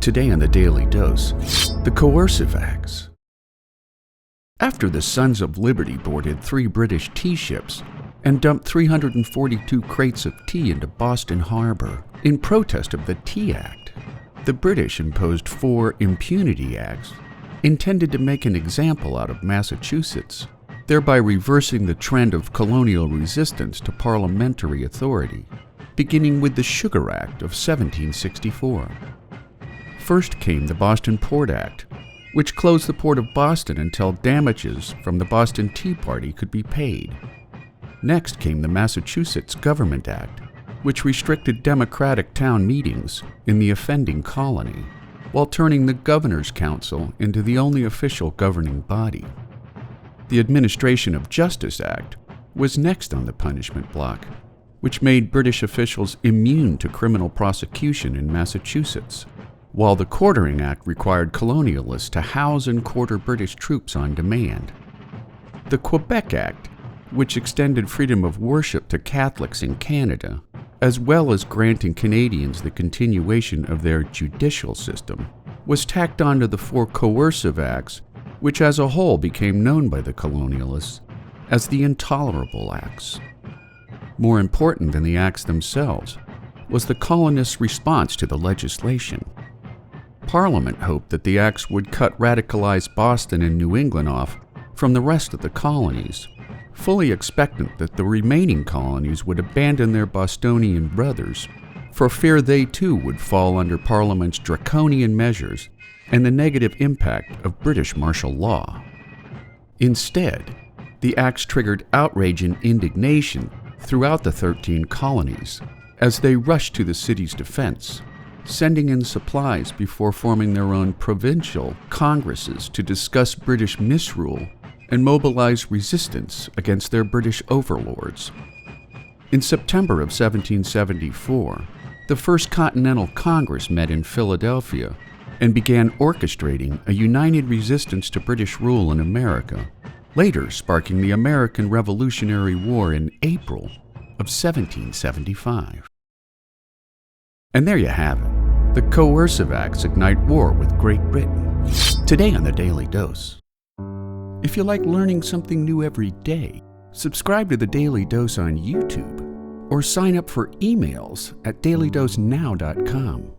Today on the Daily Dose, the Coercive Acts. After the Sons of Liberty boarded 3 British tea ships and dumped 342 crates of tea into Boston Harbor in protest of the Tea Act, the British imposed 4 Impunity Acts intended to make an example out of Massachusetts, thereby reversing the trend of colonial resistance to parliamentary authority, beginning with the Sugar Act of 1764. First came the Boston Port Act, which closed the port of Boston until damages from the Boston Tea Party could be paid. Next came the Massachusetts Government Act, which restricted democratic town meetings in the offending colony, while turning the Governor's Council into the only official governing body. The Administration of Justice Act was next on the punishment block, which made British officials immune to criminal prosecution in Massachusetts, while the Quartering Act required colonialists to house and quarter British troops on demand. The Quebec Act, which extended freedom of worship to Catholics in Canada, as well as granting Canadians the continuation of their judicial system, was tacked onto the 4 Coercive Acts, which as a whole became known by the colonialists as the Intolerable Acts. More important than the acts themselves was the colonists' response to the legislation. Parliament hoped that the acts would cut radicalized Boston and New England off from the rest of the colonies, fully expectant that the remaining colonies would abandon their Bostonian brothers for fear they too would fall under Parliament's draconian measures and the negative impact of British martial law. Instead, the acts triggered outrage and indignation throughout the 13 colonies as they rushed to the city's defense, sending in supplies before forming their own provincial congresses to discuss British misrule and mobilize resistance against their British overlords. In September of 1774, the First Continental Congress met in Philadelphia and began orchestrating a united resistance to British rule in America, later sparking the American Revolutionary War in April of 1775. And there you have it. The Coercive Acts ignite war with Great Britain. Today on the Daily Dose. If you like learning something new every day, subscribe to the Daily Dose on YouTube or sign up for emails at dailydosenow.com.